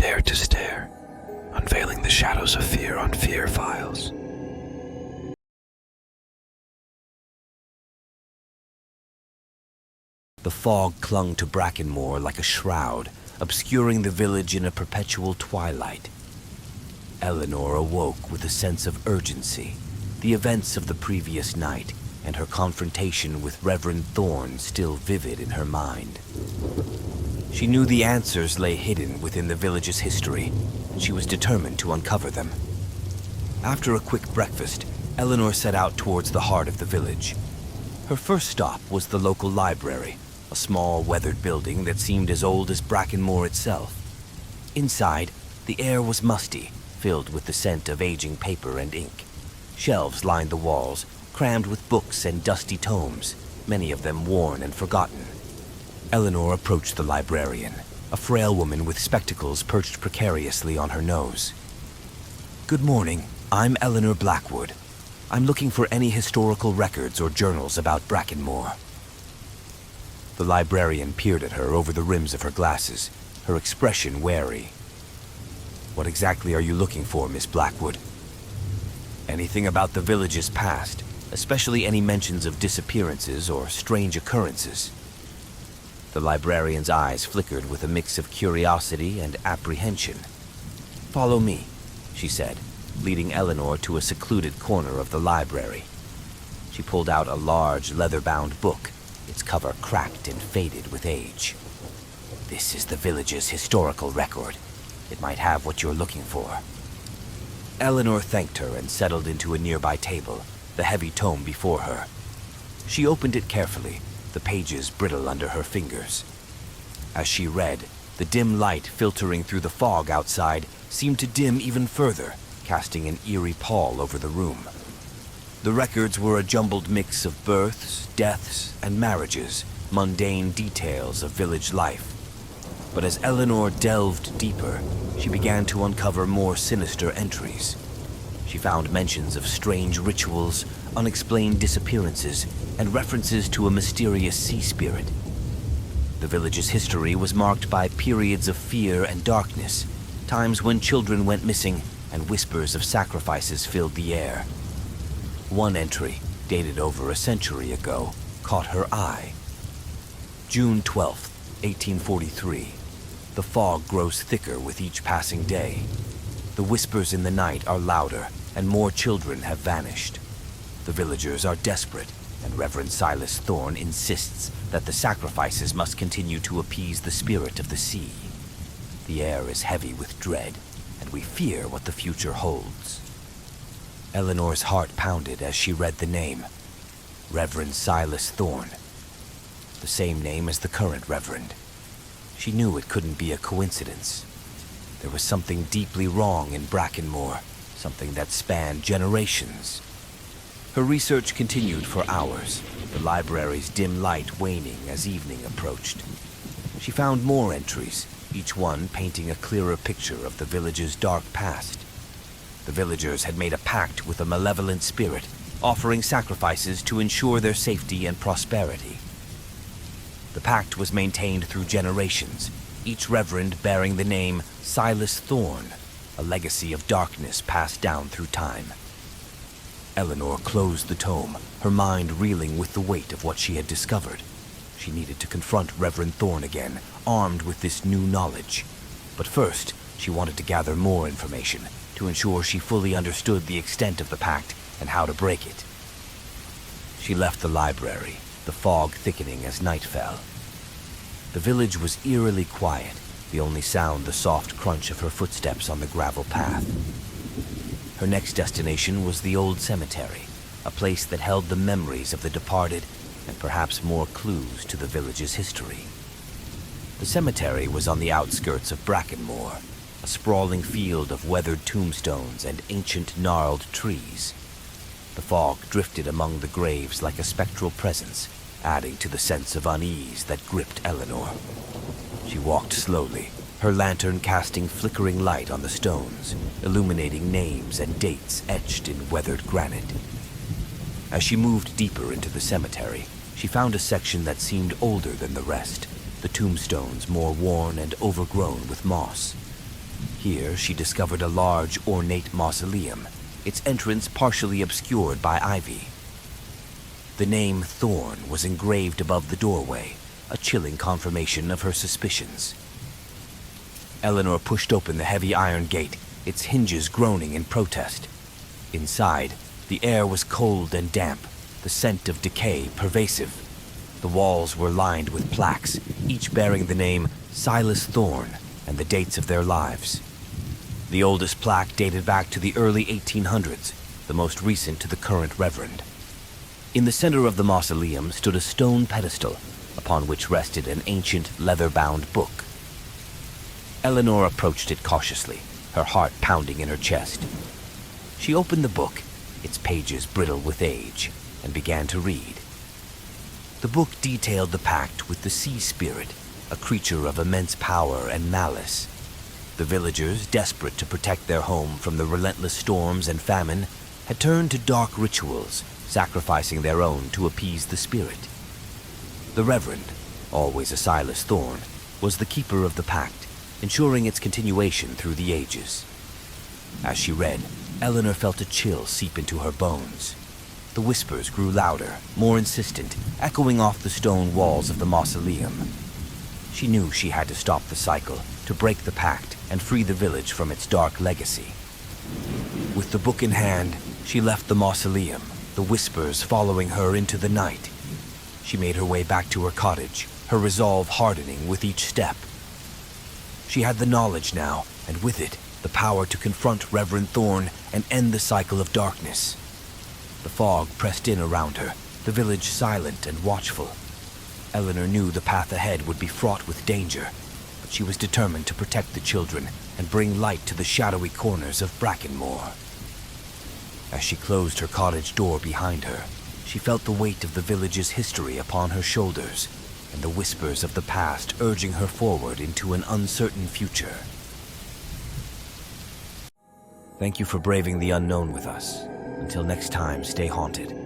dared to stare, unveiling the shadows of fear on fear files. The fog clung to Brackenmore like a shroud, obscuring the village in a perpetual twilight. Eleanor awoke with a sense of urgency, the events of the previous night and her confrontation with Reverend Thorne still vivid in her mind. She knew the answers lay hidden within the village's history, and she was determined to uncover them. After a quick breakfast, Eleanor set out towards the heart of the village. Her first stop was the local library, a small, weathered building that seemed as old as Brackenmore itself. Inside, the air was musty, filled with the scent of aging paper and ink. Shelves lined the walls, crammed with books and dusty tomes, many of them worn and forgotten. Eleanor approached the librarian, a frail woman with spectacles perched precariously on her nose. "Good morning. I'm Eleanor Blackwood. I'm looking for any historical records or journals about Brackenmore." The librarian peered at her over the rims of her glasses, her expression wary. "What exactly are you looking for, Miss Blackwood?" "Anything about the village's past, especially any mentions of disappearances or strange occurrences." The librarian's eyes flickered with a mix of curiosity and apprehension. "Follow me," she said, leading Eleanor to a secluded corner of the library. She pulled out a large, leather-bound book, its cover cracked and faded with age. "This is the village's historical record. It might have what you're looking for." Eleanor thanked her and settled into a nearby table, the heavy tome before her. She opened it carefully, the pages brittle under her fingers. As she read, the dim light filtering through the fog outside seemed to dim even further, casting an eerie pall over the room. The records were a jumbled mix of births, deaths, and marriages, mundane details of village life. But as Eleanor delved deeper, she began to uncover more sinister entries. She found mentions of strange rituals, unexplained disappearances, and references to a mysterious sea spirit. The village's history was marked by periods of fear and darkness, times when children went missing and whispers of sacrifices filled the air. One entry, dated over a century ago, caught her eye. June 12th, 1843. The fog grows thicker with each passing day. The whispers in the night are louder, and more children have vanished. The villagers are desperate, and Reverend Silas Thorne insists that the sacrifices must continue to appease the spirit of the sea. The air is heavy with dread, and we fear what the future holds. Eleanor's heart pounded as she read the name. Reverend Silas Thorne. The same name as the current Reverend. She knew it couldn't be a coincidence. There was something deeply wrong in Brackenmore, something that spanned generations. Her research continued for hours, the library's dim light waning as evening approached. She found more entries, each one painting a clearer picture of the village's dark past. The villagers had made a pact with a malevolent spirit, offering sacrifices to ensure their safety and prosperity. The pact was maintained through generations, each reverend bearing the name Silas Thorne, a legacy of darkness passed down through time. Eleanor closed the tome, her mind reeling with the weight of what she had discovered. She needed to confront Reverend Thorne again, armed with this new knowledge. But first, she wanted to gather more information to ensure she fully understood the extent of the pact and how to break it. She left the library, the fog thickening as night fell. The village was eerily quiet, the only sound the soft crunch of her footsteps on the gravel path. Her next destination was the old cemetery, a place that held the memories of the departed and perhaps more clues to the village's history. The cemetery was on the outskirts of Brackenmore, a sprawling field of weathered tombstones and ancient gnarled trees. The fog drifted among the graves like a spectral presence, adding to the sense of unease that gripped Eleanor. She walked slowly, her lantern casting flickering light on the stones, illuminating names and dates etched in weathered granite. As she moved deeper into the cemetery, she found a section that seemed older than the rest, the tombstones more worn and overgrown with moss. Here she discovered a large, ornate mausoleum, its entrance partially obscured by ivy. The name Thorn was engraved above the doorway, a chilling confirmation of her suspicions. Eleanor pushed open the heavy iron gate, its hinges groaning in protest. Inside, the air was cold and damp, the scent of decay pervasive. The walls were lined with plaques, each bearing the name Silas Thorn and the dates of their lives. The oldest plaque dated back to the early 1800s, the most recent to the current reverend. In the center of the mausoleum stood a stone pedestal, upon which rested an ancient leather-bound book. Eleanor approached it cautiously, her heart pounding in her chest. She opened the book, its pages brittle with age, and began to read. The book detailed the pact with the sea spirit, a creature of immense power and malice. The villagers, desperate to protect their home from the relentless storms and famine, had turned to dark rituals, sacrificing their own to appease the spirit. The Reverend, always a Silas Thorn, was the keeper of the pact, ensuring its continuation through the ages. As she read, Eleanor felt a chill seep into her bones. The whispers grew louder, more insistent, echoing off the stone walls of the mausoleum. She knew she had to stop the cycle, to break the pact and free the village from its dark legacy. With the book in hand, she left the mausoleum, the whispers following her into the night. She made her way back to her cottage, her resolve hardening with each step. She had the knowledge now, and with it, the power to confront Reverend Thorn and end the cycle of darkness. The fog pressed in around her, the village silent and watchful. Eleanor knew the path ahead would be fraught with danger, but she was determined to protect the children and bring light to the shadowy corners of Brackenmore. As she closed her cottage door behind her, she felt the weight of the village's history upon her shoulders, and the whispers of the past urging her forward into an uncertain future. Thank you for braving the unknown with us. Until next time, stay haunted.